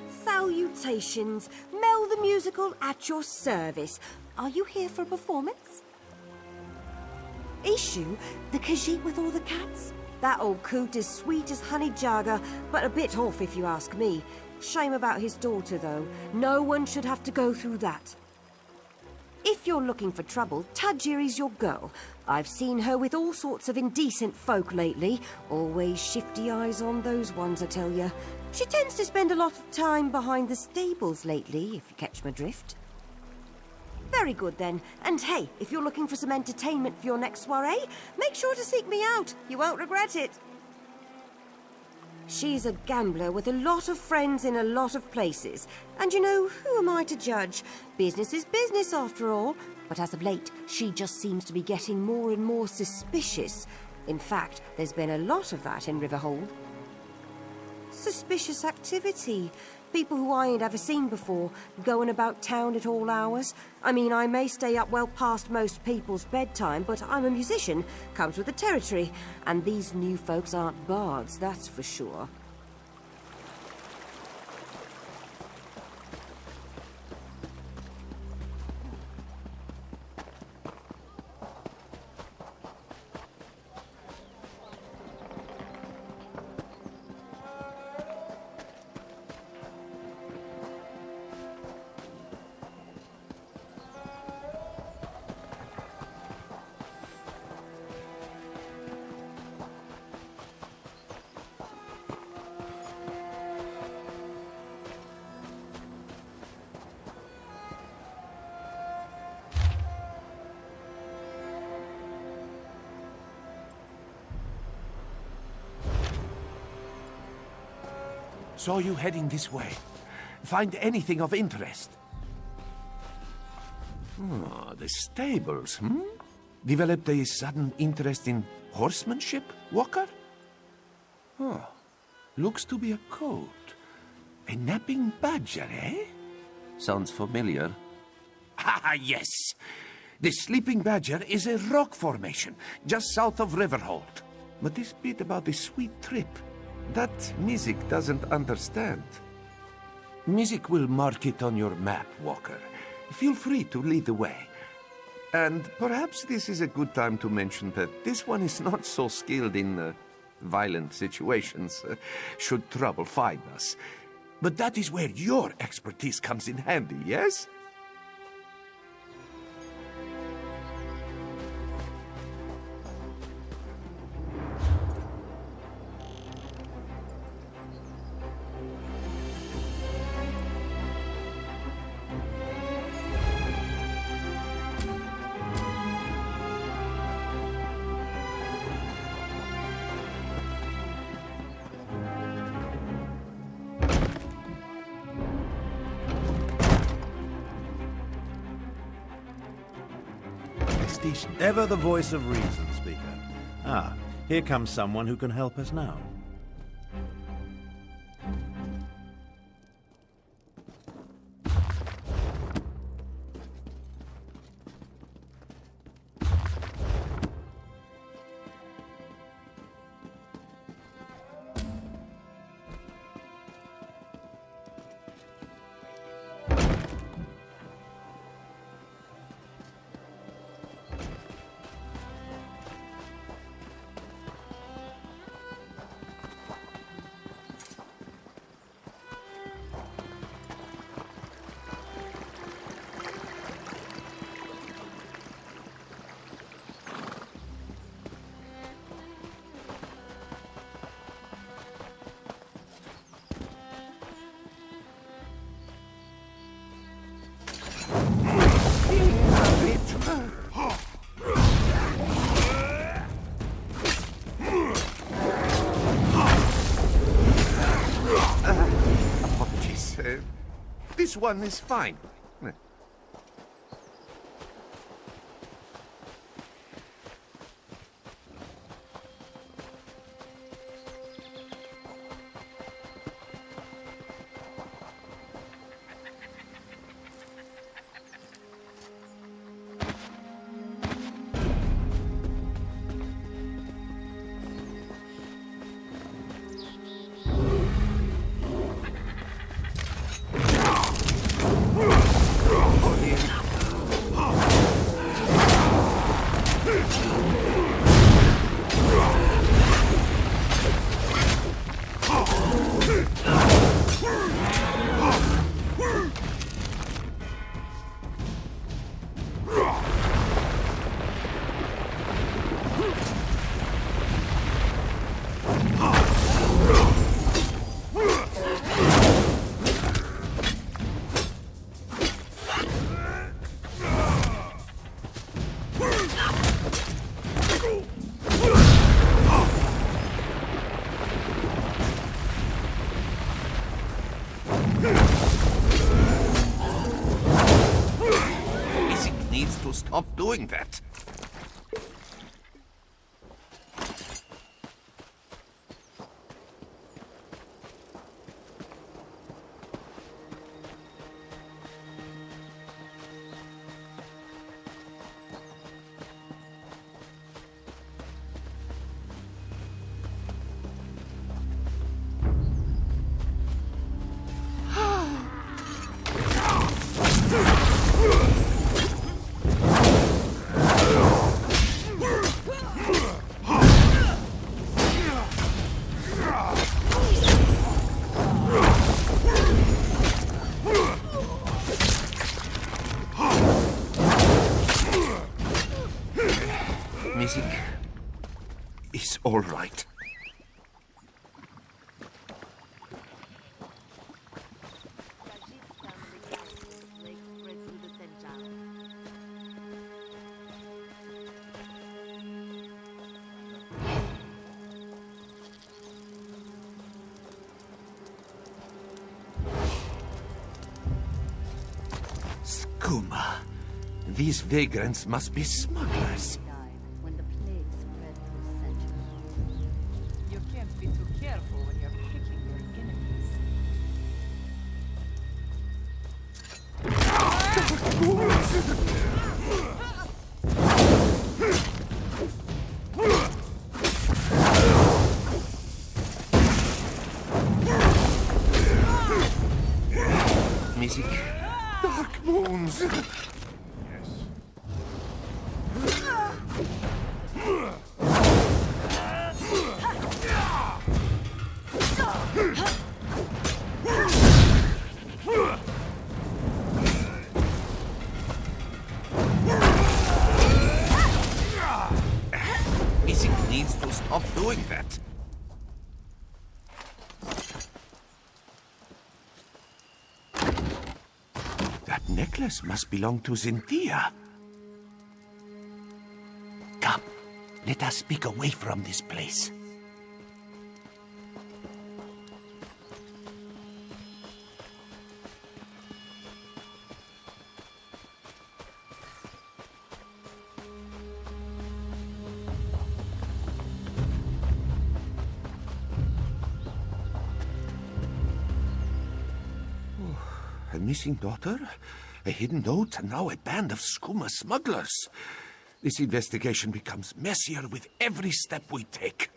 N: Salutations. Mel the Musical at your service. Are you here for a performance? Ishu, the Khajiit with all the cats? That old coot is sweet as honey jagger, but a bit off if you ask me. Shame about his daughter, though. No one should have to go through that. If you're looking for trouble, Tajiri's your girl. I've seen her with all sorts of indecent folk lately. Always shifty eyes on those ones, I tell you. She tends to spend a lot of time behind the stables lately, if you catch my drift. Very good, then. And hey, if you're looking for some entertainment for your next soiree, make sure to seek me out. You won't regret it. She's a gambler with a lot of friends in a lot of places. And you know, who am I to judge? Business is business, after all. But as of late, she just seems to be getting more and more suspicious. In fact, there's been a lot of that in Riverhold. Suspicious activity. People who I ain't ever seen before, going about town at all hours. I mean, I may stay up well past most people's bedtime, but I'm a musician, comes with the territory. And these new folks aren't bards, that's for sure.
J: Saw you heading this way. Find anything of interest? Oh, the stables, Developed a sudden interest in horsemanship, Walker? Oh, looks to be a coat. A napping badger, eh? Sounds familiar. Ah, yes! The sleeping badger is a rock formation, just south of Riverhold. But this bit about the sweet trip, that music doesn't understand. Music will mark it on your map, Walker. Feel free to lead the way. And perhaps this is a good time to mention that this one is not so skilled in violent situations should trouble find us. But that is where your expertise comes in handy, yes?
O: Ever the voice of reason, speaker. Ah, here comes someone who can help us now.
J: Apologies. This one is fine. Stop doing that. Music is all right. Skooma. These vagrants must be smugglers.
P: You can't be too careful when you're picking your enemies.
J: Music. Dark moons.
E: Yes.
J: of doing that. That necklace must belong to Cynthia. Come, let us speak away from this place. A missing daughter, a hidden note, and now a band of skooma smugglers. This investigation becomes messier with every step we take.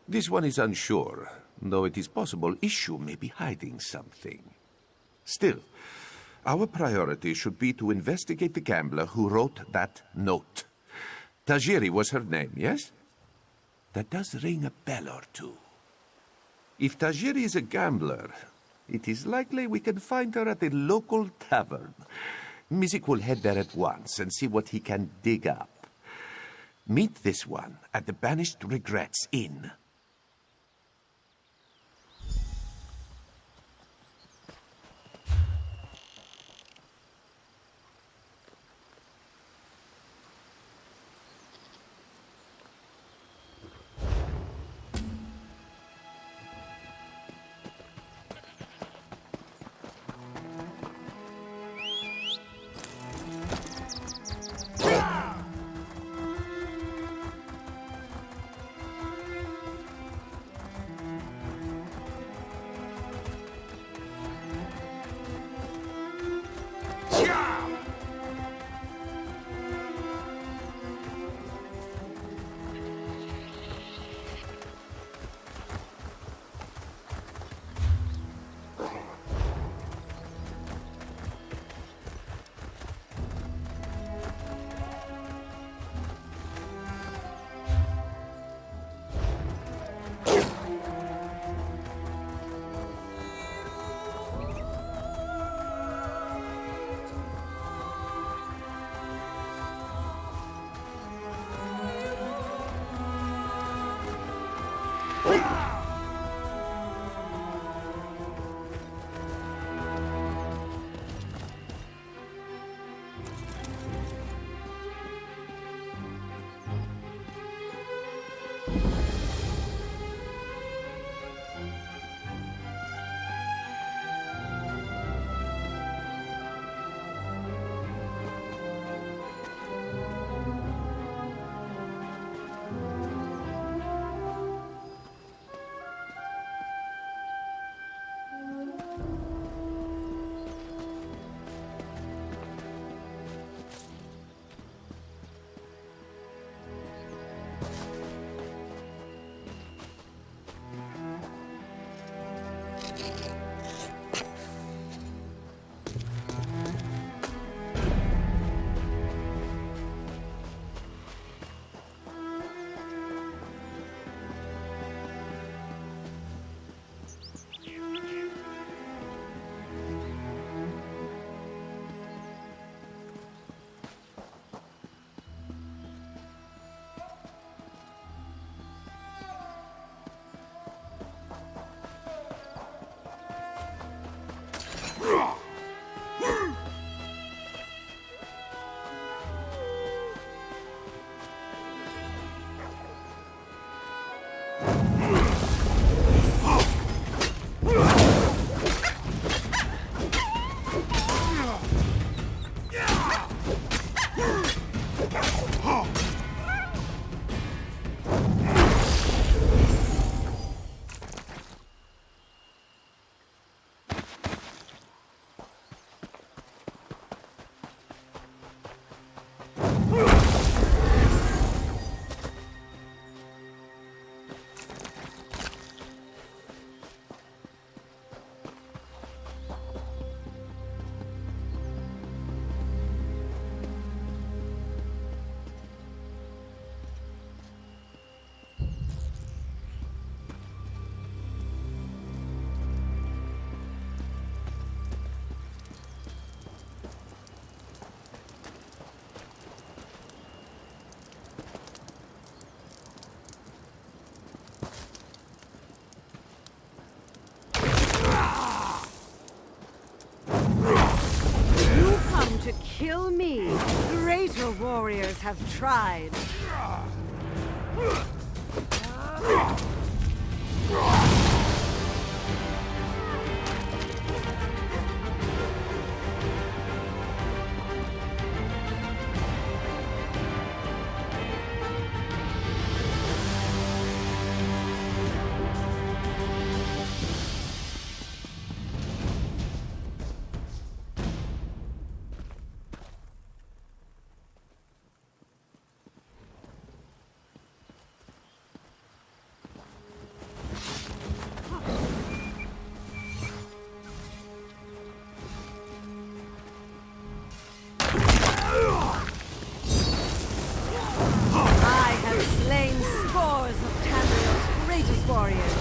J: This one is unsure, though it is possible Issue may be hiding something. Still, our priority should be to investigate the gambler who wrote that note. Tajiri was her name, yes? That does ring a bell or two. If Tajiri is a gambler, it is likely we can find her at a local tavern. Mizik will head there at once and see what he can dig up. Meet this one at the Banished Regrets Inn.
I: warriors have tried. I have slain scores of Tamriel's greatest warriors.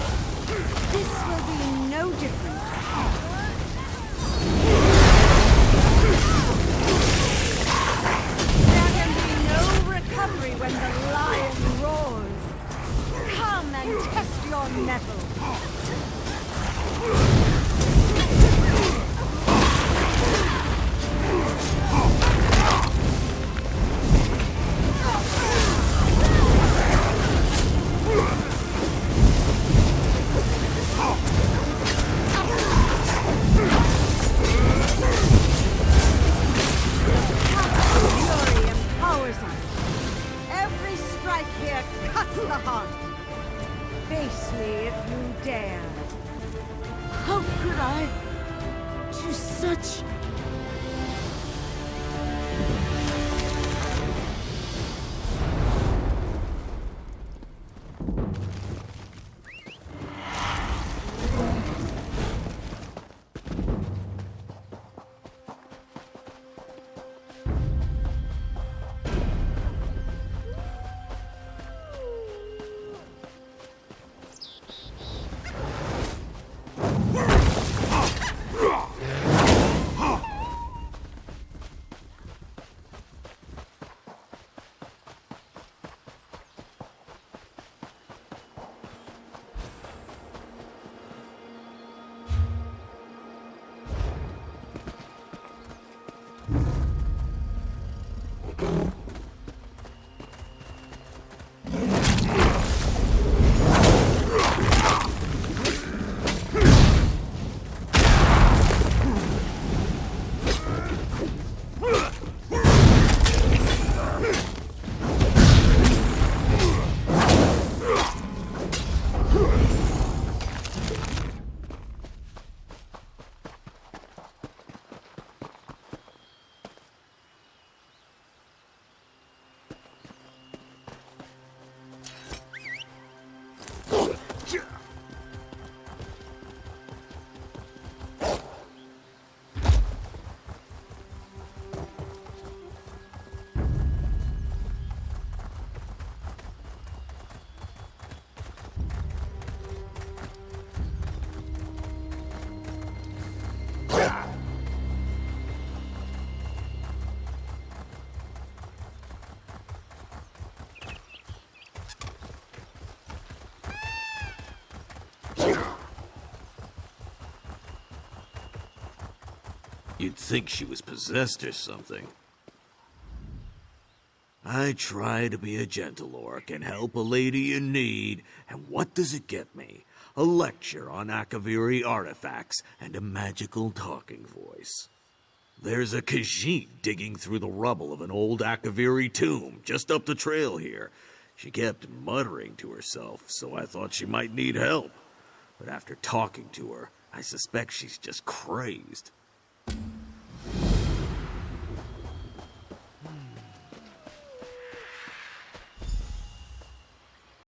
I: This will be no different. There can be no recovery when the lion roars. Come and test your mettle. Fury empowers us. Every strike here cuts the heart. Face me if you dare. How could I do such...
B: You'd think she was possessed or something. I try to be a gentle orc and help a lady in need, and what does it get me? A lecture on Akaviri artifacts and a magical talking voice. There's a Khajiit digging through the rubble of an old Akaviri tomb just up the trail here. She kept muttering to herself, so I thought she might need help. But after talking to her, I suspect she's just crazed.